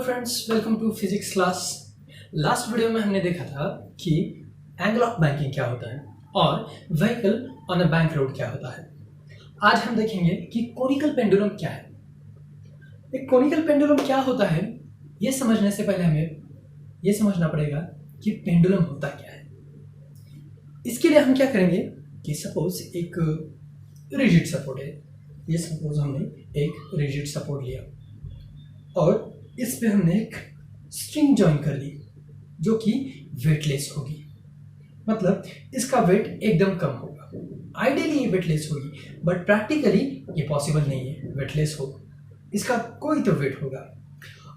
Hello friends, welcome to physics class. Last video में हमने देखा था कि एंगल ऑफ बैंकिंग क्या होता है और vehicle on a bank road क्या होता है। आज हम देखेंगे कि कोनिकल पेंडुलम क्या है। एक कोनिकल पेंडुलम क्या होता है, ये समझने से पहले हमें ये समझना पड़ेगा कि पेंडुलम होता क्या है। इसके लिए हम क्या करेंगे कि सपोज एक रिजिड सपोर्ट है। ये सपोज हमने एक रिजिड सपोर्ट लिया और इस पे हमने एक स्ट्रिंग जॉइन कर दी जो कि वेटलेस होगी, मतलब इसका वेट एकदम कम होगा। आइडियली ये वेटलेस होगी बट प्रैक्टिकली ये पॉसिबल नहीं है वेटलेस हो, इसका कोई तो वेट होगा।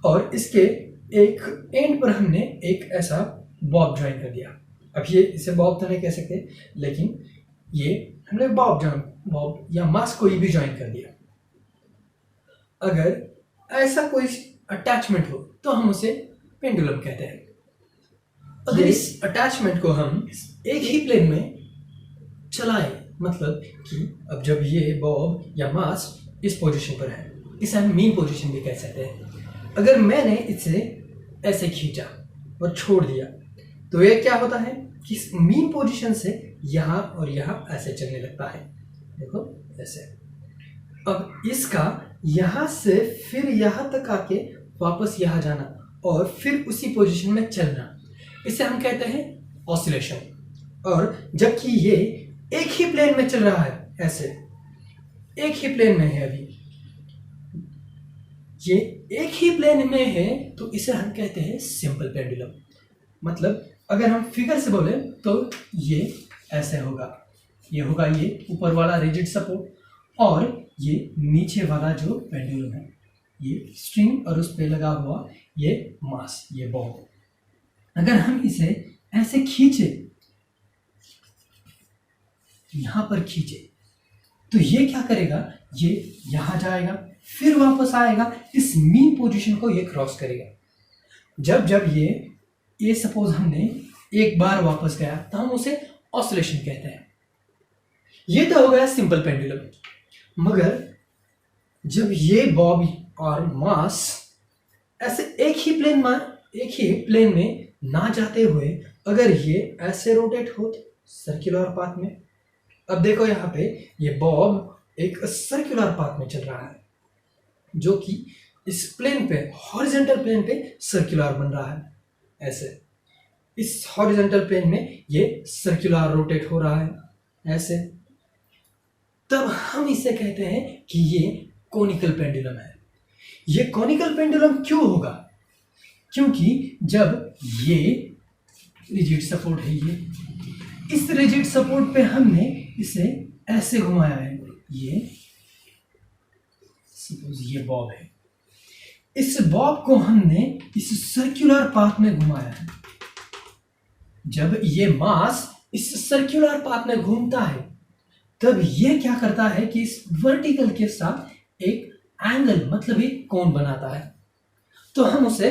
और इसके एक एंड पर हमने एक ऐसा बॉब ज्वाइन कर दिया। अब ये इसे बॉब तो नहीं कह सकते, लेकिन ये हमने बॉब या मास कोई भी ज्वाइन कर दिया। अगर ऐसा कोई अटैचमेंट हो तो हम उसे पेंडुलम कहते हैं। अगर इस अटैचमेंट को हम एक ही प्लेन में चलाएं, मतलब कि अब जब ये बॉब या मास इस पोजीशन पर है, इसे हम मीन पोजीशन भी कह सकते हैं। अगर मैंने इसे ऐसे खींचा और छोड़ दिया तो ये क्या होता है कि मीन पोजीशन से यहाँ और यहाँ ऐसे चलने लगता है। देखो ऐसे। अब इसका यहाँ से फिर यहाँ तक आके वापस यहाँ जाना और फिर उसी पोजीशन में चलना, इसे हम कहते हैं ऑसिलेशन। और जबकि ये एक ही प्लेन में चल रहा है, ऐसे एक ही प्लेन में है, अभी ये एक ही प्लेन में है, तो इसे हम कहते हैं सिंपल पेंडुलम। मतलब अगर हम फिगर से बोले तो ये ऐसे होगा, ये होगा ये ऊपर वाला रिजिड सपोर्ट और ये नीचे वाला जो पेंडुलम है, ये स्ट्रिंग और उस पे लगा हुआ ये मास, ये बॉब। अगर हम इसे ऐसे खींचे, यहां पर खींचे, तो ये क्या करेगा, ये यहां जाएगा फिर वापस आएगा, इस मीन पोजीशन को ये क्रॉस करेगा। जब जब ये सपोज हमने एक बार वापस गया तो हम उसे ऑसिलेशन कहते हैं। ये तो हो गया सिंपल पेंडुलम। मगर जब ये बॉब और मास ऐसे एक ही प्लेन में ना जाते हुए अगर ये ऐसे रोटेट हो सर्कुलर पाथ में, अब देखो यहाँ पे ये बॉब एक सर्कुलर पाथ में चल रहा है जो कि इस प्लेन पे, हॉरिजॉन्टल प्लेन पे सर्कुलर बन रहा है। ऐसे इस हॉरिजॉन्टल प्लेन में ये सर्कुलर रोटेट हो रहा है ऐसे, तब हम इसे कहते हैं कि ये कोनिकल पेंडुलम है। ये कोनिकल पेंडुलम क्यों होगा? क्योंकि जब ये रिजिड सपोर्ट है, ये इस रिजिड सपोर्ट पे हमने इसे ऐसे घुमाया है, ये सपोज ये बॉब है, इस बॉब को हमने इस सर्कुलर पाथ में घुमाया है। जब ये मास इस सर्कुलर पाथ में घूमता है तब ये क्या करता है कि इस वर्टिकल के साथ एक एंगल, मतलब एक कोण बनाता है। तो हम उसे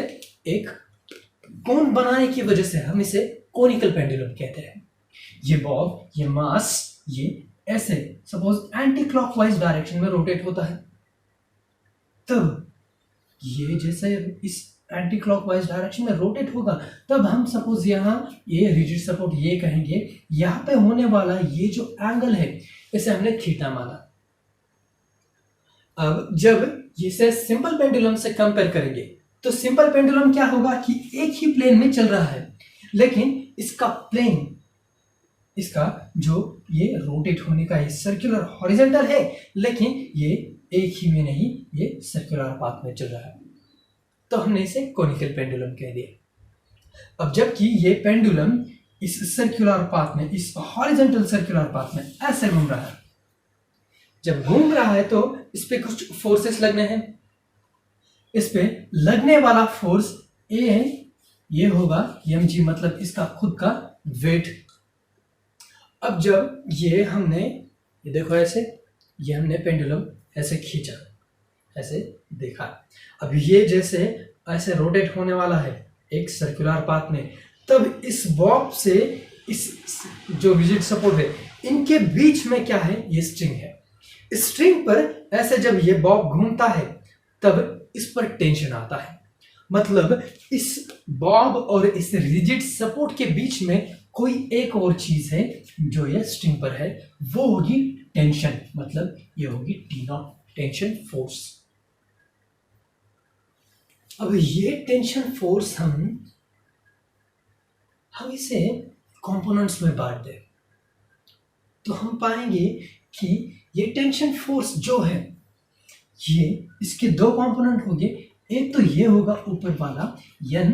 एक कोण बनाने की वजह से हम इसे कोनिकल पेंडुलम कहते हैं। ये बॉब, ये मास, ये ऐसे सपोज एंटी क्लॉकवाइज डायरेक्शन में रोटेट होता है, तब ये जैसे इस एंटी क्लॉकवाइज डायरेक्शन में रोटेट होगा, तब हम सपोज यहाँ ये रिजिड सपोर्ट ये कहेंगे, यहाँ पे होने वाला ये जो एंगल है इसे हमने थीटा माना। अब जब इसे सिंपल पेंडुलम से कंपेयर करेंगे तो सिंपल पेंडुलम क्या होगा कि एक ही प्लेन में चल रहा है, लेकिन इसका प्लेन, इसका जो ये रोटेट होने का ये सर्कुलर हॉरिजॉन्टल है, लेकिन ये एक ही में नहीं, ये सर्कुलर पाथ में चल रहा है, तो हमने इसे कोनिकल पेंडुलम कह दिया। अब जबकि ये पेंडुलम इस सर्कुलर पाथ में, इस हॉरिजॉन्टल सर्कुलर पाथ में ऐसे घूम रहा है, जब घूम रहा है तो इस पे कुछ फोर्सेस लगने हैं। इस पे लगने वाला फोर्स ये होगा mg, मतलब इसका खुद का वेट। अब जब ये देखो ऐसे, ये हमने पेंडुलम ऐसे खींचा, ऐसे देखा, अब ये जैसे ऐसे रोटेट होने वाला है एक सर्कुलर पाथ में, तब इस बॉब से इस जो रिजिड सपोर्ट है, इनके बीच में क्या है, ये स्ट्रिंग है। इस स्ट्रिंग पर ऐसे जब ये बॉब घूमता है तब इस पर टेंशन आता है, मतलब इस बॉब और इस रिजिड सपोर्ट के बीच में कोई एक और चीज है जो ये स्ट्रिंग पर है, वो होगी टेंशन, मतलब ये होगी टी नॉट, टेंशन फोर्स। अब ये टेंशन फोर्स हम इसे कंपोनेंट्स में बांट दें तो हम पाएंगे कि ये टेंशन फोर्स जो है ये इसके दो कंपोनेंट होंगे। एक तो ये होगा ऊपर वाला n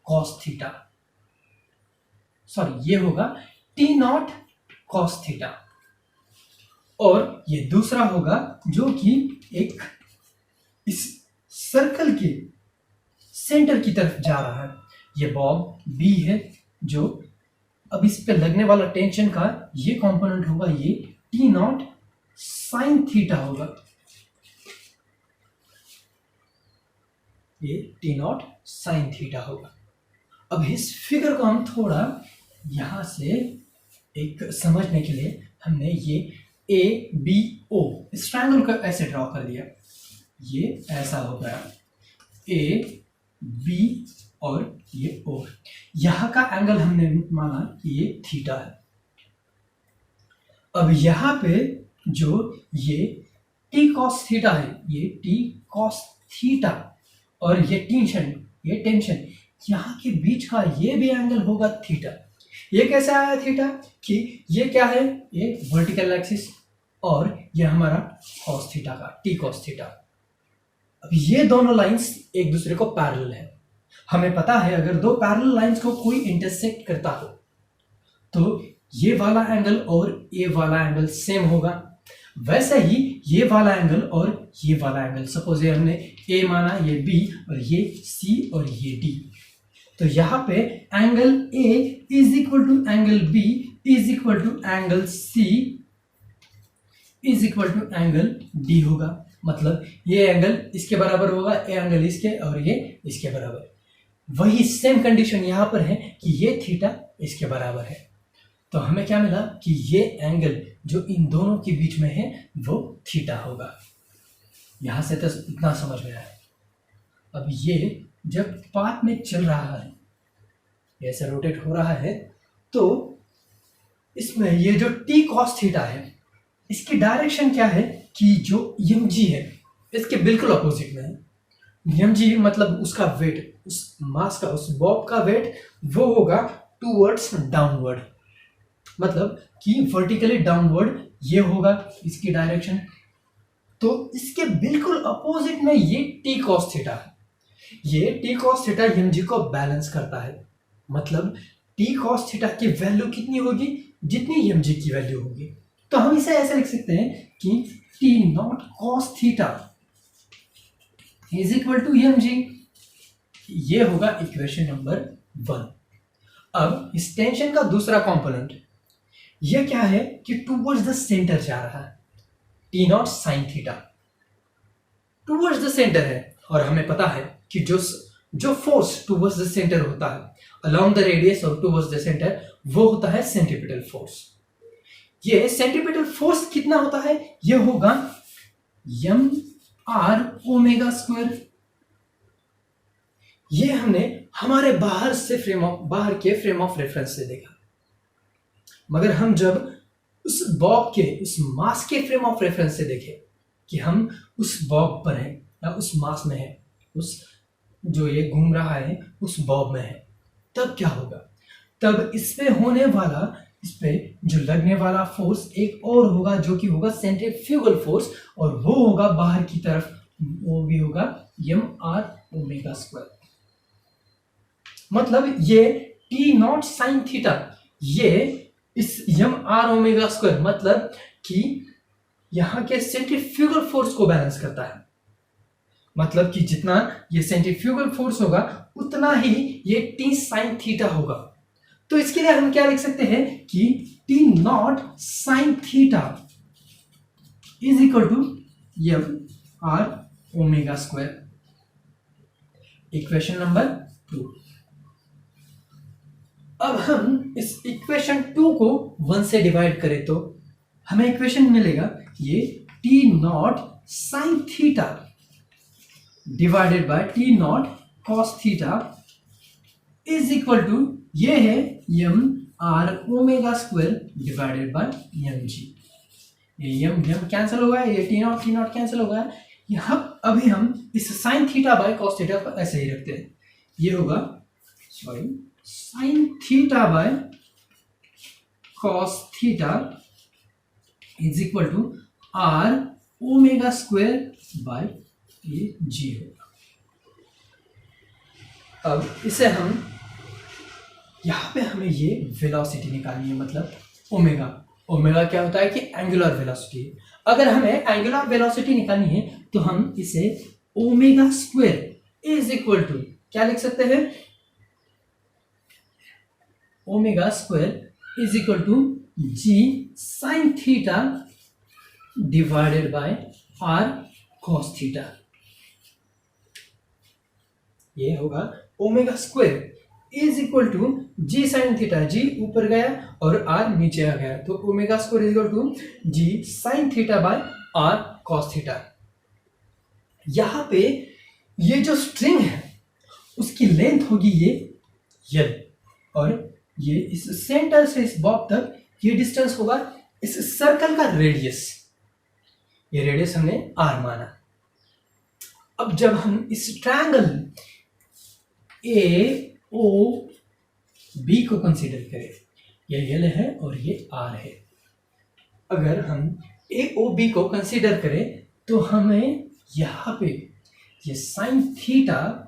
cos थीटा, सॉरी ये होगा टी नॉट cos थीटा, और ये दूसरा होगा जो कि एक इस सर्कल के सेंटर की तरफ जा रहा है। ये बॉब बी है जो अब इस पे लगने वाला टेंशन का ये कंपोनेंट होगा, ये टी नॉट साइन थीटा होगा, ये टी नॉट साइन थीटा होगा। अब इस फिगर को हम थोड़ा यहां से एक समझने के लिए हमने ये ए बी ओ इस ट्रायंगल को ऐसे ड्रॉ कर दिया, ये ऐसा हो गया ए बी और ये ओ। यहां का एंगल हमने माना कि ये थीटा है। अब यहां पे जो ये टी कॉस थीटा है, ये टी कॉस थीटा और ये टेंशन यहां के बीच का ये भी एंगल होगा थीटा। ये कैसे आया थीटा कि ये क्या है, ये वर्टिकल एक्सिस और ये हमारा कॉस थीटा का टी कॉस थीटा। अब ये दोनों लाइंस एक दूसरे को पैरेलल है। हमें पता है अगर दो पैरेलल लाइंस को कोई इंटरसेक्ट करता हो तो ये वाला एंगल और ये वाला एंगल सेम होगा। वैसे ही ये वाला एंगल और ये वाला एंगल, सपोज ये हमने ए माना, ये बी और ये सी और ये डी, तो यहां पे angle A is equal to angle B is equal to angle C is equal to angle D होगा। मतलब ये एंगल इसके बराबर होगा, ये एंगल इसके और ये इसके बराबर। वही सेम कंडीशन यहां पर है कि ये थीटा इसके बराबर है। तो हमें क्या मिला कि ये एंगल जो इन दोनों के बीच में है वो थीटा होगा। यहां से तो इतना समझ में आया। अब ये जब पाथ में चल रहा है, ऐसे रोटेट हो रहा है, तो इसमें ये जो टी कॉस थीटा है इसकी डायरेक्शन क्या है कि जो एम जी है इसके बिल्कुल अपोजिट में है। एम जी मतलब उसका वेट, उस मास का, उस बॉब का वेट वो होगा टूवर्ड्स डाउनवर्ड, मतलब कि वर्टिकली डाउनवर्ड ये होगा इसकी डायरेक्शन। तो इसके बिल्कुल अपोजिट में ये टी कॉस थीटा है। ये T cos theta M G को बैलेंस करता है। मतलब टी कॉस थीटा की वैल्यू कितनी होगी, जितनी एम जी की वैल्यू होगी। तो हम इसे ऐसे लिख सकते हैं कि T naught cos theta is equal to M G. ये होगा इक्वेशन नंबर 1। अब इस टेंशन का दूसरा कंपोनेंट ये क्या है कि टूवर्ड्स द सेंटर जा रहा है, T naught sine theta towards the centre है। और हमें पता है कि जो फोर्स टूवर्ड्स द सेंटर होता है अलोंग द रेडियस और टूवर्ड्स द सेंटर, वो होता है सेंट्रीपिटल फोर्स। ये सेंट्रीपिटल फोर्स कितना होता है, ये होगा एम आर ओमेगा स्क्वायर। ये हमने हमारे बाहर के फ्रेम ऑफ रेफरेंस से देखा, मगर हम जब उस बॉब के, उस मास के फ्रेम ऑफ रेफरेंस से देखें कि हम उस बॉब पर हैं या उस मास में है, उस जो ये घूम रहा है उस बॉब में है, तब क्या होगा, तब इस पे जो लगने वाला फोर्स एक और होगा जो कि होगा सेंट्रीफ्यूगल फोर्स, और वो होगा बाहर की तरफ, वो भी होगा एम आर ओमेगा स्क्वायर। मतलब ये टी नॉट साइन थीटा ये इस एम आर ओमेगा स्क्वायर मतलब कि यहां के सेंट्रीफ्यूगल फोर्स को बैलेंस करता है। मतलब कि जितना ये सेंट्रीफ्यूगल फोर्स होगा उतना ही ये टी साइन थीटा होगा। तो इसके लिए हम क्या लिख सकते हैं कि T naught sine theta is equal to M R omega square. Equation number 2। अब हम इस इक्वेशन 2 को 1 से डिवाइड करें तो हमें इक्वेशन मिलेगा ये T naught sine theta divided by T naught cos theta is equal to, ये है M R omega square divided by M G. ये यम यम कैंसिल हो गया, ये टी नॉट कैंसिल हो गया। यहाँ अभी हम इस sine theta by cos theta को ऐसे ही रखते हैं। ये होगा sine theta by cos theta is equal to R omega square by ये जी होगा। अब इसे हम यहाँ पे हमें ये वेलोसिटी निकालनी है, मतलब ओमेगा। ओमेगा क्या होता है कि एंगुलर वेलोसिटी। अगर हमें एंगुलर वेलोसिटी निकालनी है तो हम इसे omega square is equal to क्या लिख सकते हैं, omega square is equal to G sine theta divided by R cos theta. ये होगा omega square is equal to G sine theta, G ऊपर गया और आर नीचे आ गया, तो omega square is equal to G sine theta by R cos theta. यहां पे ये जो स्ट्रिंग है उसकी लेंथ होगी ये यल, और ये इस सेंटर से इस बॉब तक ये डिस्टेंस होगा इस सर्कल का रेडियस। ये रेडियस हमने आर माना। अब जब हम इस ट्रायंगल ए ओ बी को कंसीडर करें, ये यल है और ये आर है, अगर हम ए ओ बी को कंसीडर करें तो हमें यहां पे ये sine theta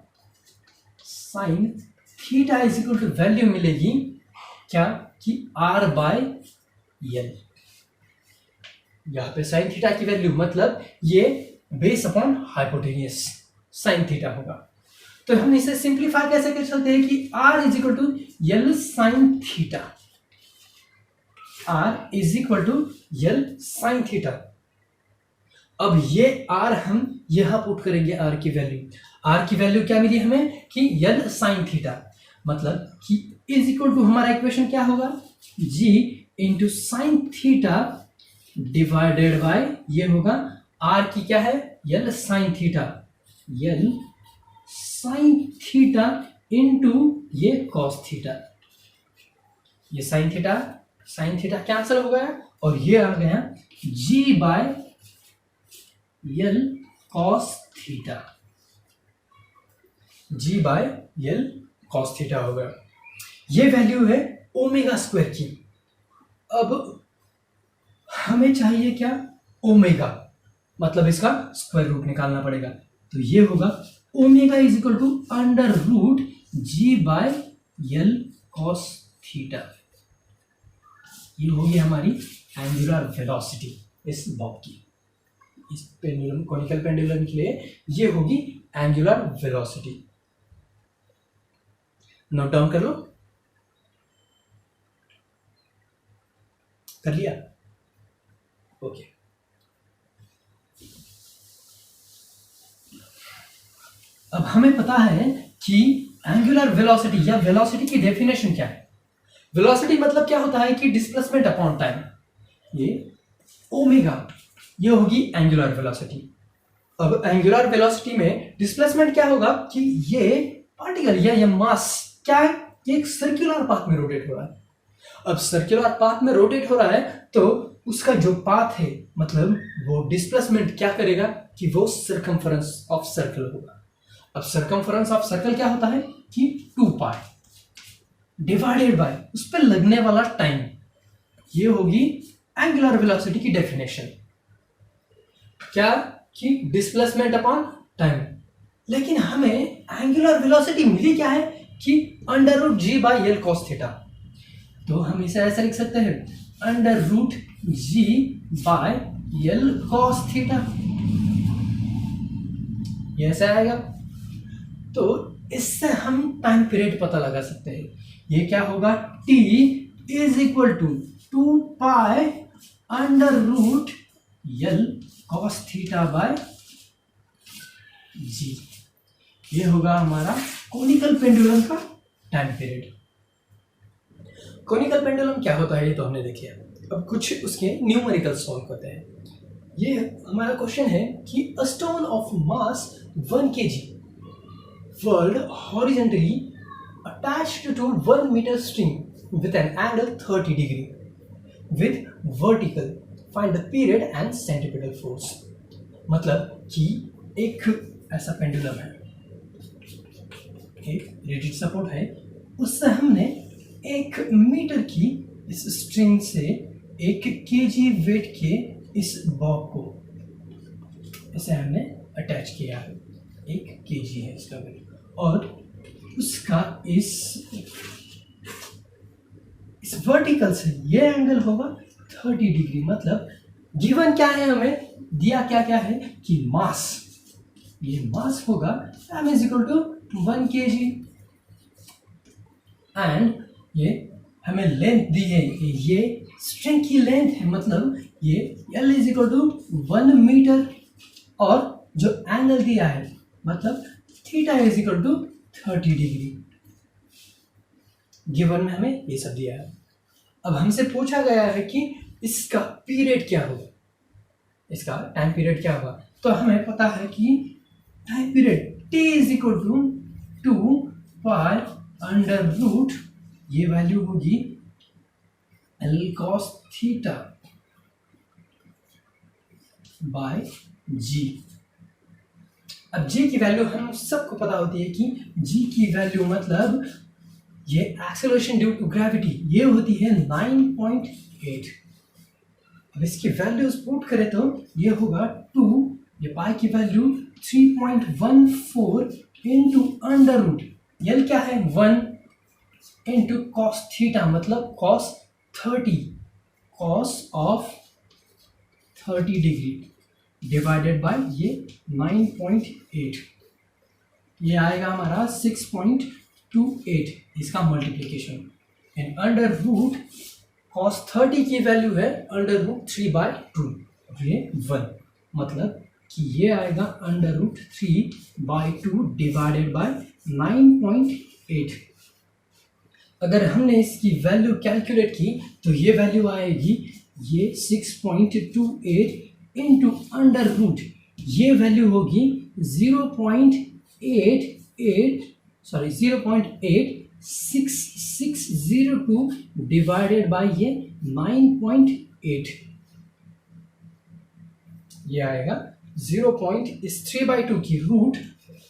is equal to value मिलेगी क्या कि आर बाय यल। यहां पे साइन थीटा की वैल्यू मतलब ये base upon hypotenuse sine theta होगा। तो हम इसे सिंप्लीफाई कैसे कर सकते हैं कि r is equal to L sine theta, r is equal to L sine theta. अब ये r हम यहां पुट करेंगे, r की वैल्यू क्या मिली हमें कि यल साइन थीटा, मतलब कि इज इक्वल टू हमारा इक्वेशन क्या होगा, g into sine theta divided by ये होगा r की क्या है यल साइन थीटा, यल साइन थीटा इंटू ये कॉस थीटा। ये साइन थीटा कैंसिल हो गया और ये आ गया जी by L cos theta, ji by L cos theta हो गया। ये वैल्यू है ओमेगा स्क्वायर की। अब हमें चाहिए क्या, ओमेगा, मतलब इसका स्क्वायर रूट निकालना पड़ेगा। तो ये होगा omega is equal to under root G by L cos theta. ये होगी हमारी एंगुलर वेलोसिटी इस बॉब की, इस पेंडुलम कोनिकल पेंडुलम के लिए ये होगी एंगुलर वेलोसिटी। नोट डाउन कर लो, कर लिया, ओके। अब हमें पता है कि एंगुलर वेलोसिटी या वेलोसिटी की डेफिनेशन क्या है। वेलोसिटी मतलब क्या होता है कि डिस्प्लेसमेंट अपॉन टाइम। ये ओमेगा ये होगी एंगुलर वेलोसिटी। अब एंगुलर वेलोसिटी में डिस्प्लेसमेंट क्या होगा कि ये पार्टिकल या ये मास क्या है, ये एक सर्कुलर पाथ में रोटेट हो रहा है। अब सर्कुलर पाथ में रोटेट हो रहा है तो उसका जो पाथ है मतलब वो डिस्प्लेसमेंट क्या करेगा कि वो सर्कमफरेंस ऑफ सर्कल होगा। अब सर्कमफरेंस ऑफ सर्कल क्या होता है कि 2 पाई डिवाइडेड बाय उस पर लगने वाला टाइम। ये होगी एंगुलर वेलोसिटी की डेफिनेशन, क्या कि डिस्प्लेसमेंट अपॉन टाइम। लेकिन हमें एंगुलर वेलोसिटी मिली क्या है कि under root G by L cos theta. तो हम इसे ऐसे लिख सकते हैं under root G by L cos theta, ये ऐसे आएगा। तो इससे हम टाइम पीरियड पता लगा सकते हैं। ये क्या होगा, t is equal to 2 pi under root L cos theta by G. ये होगा हमारा कोनिकल पेंडुलम का टाइम पीरियड। कोनिकल पेंडुलम क्या होता है ये तो हमने देखे। अब कुछ उसके न्यूमेरिकल सॉल्व करते हैं। ये हमारा क्वेश्चन है कि a stone of mass 1 kg whirled horizontally attached to 1 meter string with an angle 30 degree. With vertical, find the period and centripetal force. मतलब कि एक ऐसा पेंडुलम है, एक रिजिड सपोर्ट है, उससे हमने 1 मीटर की इस स्ट्रिंग से 1 केजी वेट के इस बॉब को इसे हमने अटैच किया है, 1 केजी है इसका वेट, और उसका इस वर्टिकल से ये एंगल होगा 30 डिग्री। मतलब गिवन क्या है, हमें दिया क्या क्या है कि मास, ये मास होगा m is equal to 1 kg and ये हमें लेंथ दी है, ये स्ट्रिंग की लेंथ है, मतलब ये L is equal to 1 metre, और जो एंगल दिया है मतलब theta is equal to 30 degree. Given में हमें ये सब दिया है। अब हमसे पूछा गया है कि इसका पीरियड क्या होगा, इसका टाइम पीरियड क्या होगा। तो हमें पता है कि time period t is equal to 2 pi under root, ये वैल्यू होगी L cos theta by g। अब g की वैल्यू हम सबको पता होती है कि g की वैल्यू मतलब ये एक्सेलरेशन ड्यू टू ग्रेविटी, ये होती है 9.8। अब इसकी वैल्यूज पुट करें तो ये होगा 2, ये पाई की value 3.14 into under root, L क्या है 1 इंटू कॉस थीटा, मतलब cos 30, cos of 30 degree divided by ये 9.8, ये आएगा हमारा 6.28, इसका multiplication and under root cos 30 की वैल्यू है अंडर रूट 3/2, ये 1, मतलब कि ये आएगा अंडर रूट 3/2 डिवाइडेड बाय 9.8। अगर हमने इसकी वैल्यू कैलकुलेट की तो ये वैल्यू आएगी ये 6.28 इंटू अंडर रूट, ये वैल्यू होगी 0.860602 डिवाइडेड बाय ये 9.8, ये आएगा 0. इस 3/2 की रूट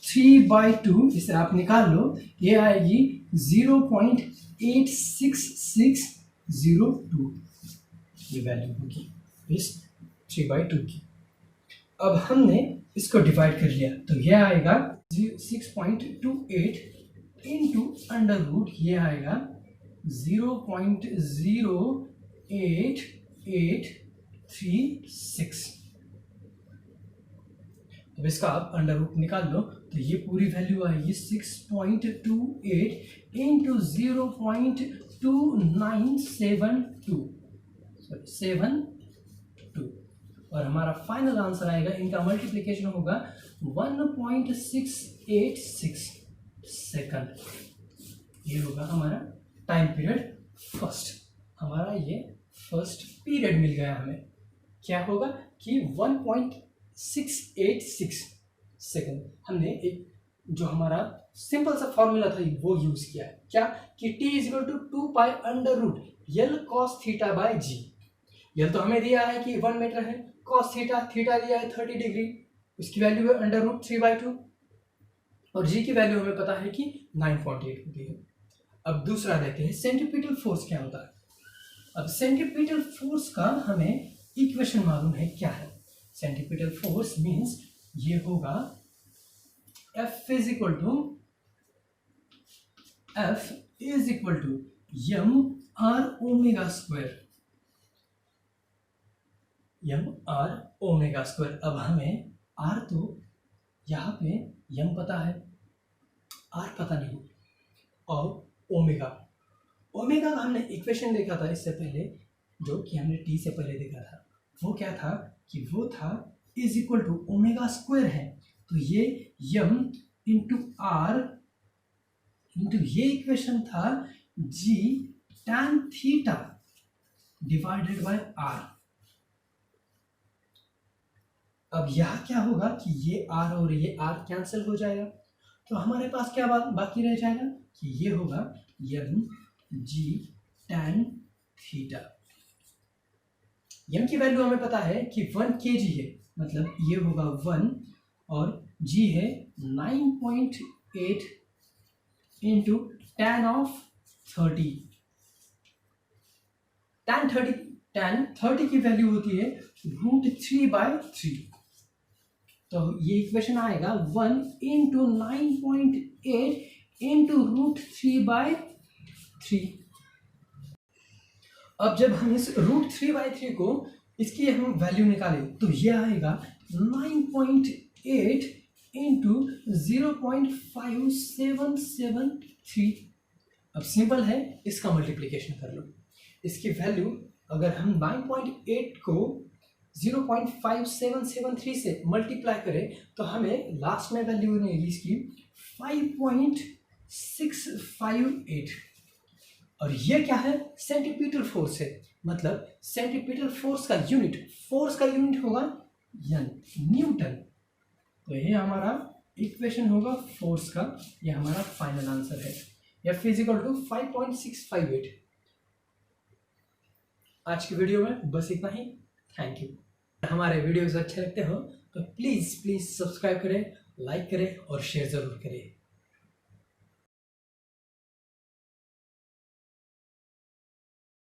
3/2 इसे आप निकाल लो, ये आएगी 0.86602, ये वैल्यू होगी इस 3/2 की। अब हमने इसको डिवाइड कर लिया तो ये आएगा 6.28 इंटू अंडर रूट, ये आएगा 0.08836। अब इसका आप अंडर रूट निकाल लो तो ये पूरी वैल्यू आएगी 6.28 इंटू 0.2972 और हमारा फाइनल आंसर आएगा, इनका मल्टीप्लिकेशन होगा 1.686 सेकंड। ये होगा हमारा टाइम पीरियड फर्स्ट, हमारा ये फर्स्ट पीरियड मिल गया हमें। क्या होगा कि 1.686 सेकंड। हमने एक जो हमारा सिंपल सा फॉर्मूला था वो यूज किया है, क्या कि t is equal to 2 pi under root L cos theta by g। L तो हमें दिया है कि 1 मीटर है, cos थीटा दिया है 30 डिग्री, उसकी वैल्यू है अंडर रूट 3/2 और g की वैल्यू हमें पता है कि 9.8 होती है। अब दूसरा देखते हैं सेंट्रीपिटल फोर्स क्या होता है। अब सेंट्रीपिटल फोर्स का हमें इक्वेशन मालूम है क्या है। सेंट्रीपिटल फोर्स मींस ये होगा F is equal to m r omega square. अब हमें r तो यहाँ पे m पता है, r पता नहीं, और ओमेगा का हमने इक्वेशन देखा था इससे पहले, जो कि हमने t से पहले देखा था, वो क्या था कि वो था is equal to omega square है, तो ये m इंटू r इंटू ये इक्वेशन था g tan theta divided by r। अब यह क्या होगा कि ये r और ये r कैंसिल हो जाएगा, तो हमारे पास क्या बाकी रह जाएगा कि ये होगा M G tan theta. M की वैल्यू हमें पता है कि 1 kg है, मतलब ये होगा 1 और जी है 9.8 इंटू tan ऑफ 30। tan 30 की वैल्यू होती है √3/3। तो ये इक्वेशन आएगा 1 इंटू 9.8 इंटू √3/3। अब जब हम इस √3/3 को इसकी हम वैल्यू निकालें तो ये आएगा 9.8 इंटू 0.5773। अब सिंपल है, इसका मल्टीप्लिकेशन कर लो। इसकी वैल्यू अगर हम 9.8 को 0.5773 से मल्टीप्लाई करें तो हमें लास्ट में वैल्यू मिलेगी इसकी 5.658। और ये क्या है? सेंटीपीटल फोर्स है, मतलब सेंटीपीटल फोर्स का यूनिट होगा एन, न्यूटन। तो ये हमारा इक्वेशन होगा फोर्स का, ये हमारा फाइनल आंसर है, या फिजिकल टू 5.658। आज की वीडियो में बस इतना ही। Thank you. हमारे वीडियोस अच्छे लगते हो तो प्लीज़ सब्सक्राइब करें, लाइक करें और शेयर ज़रूर करें।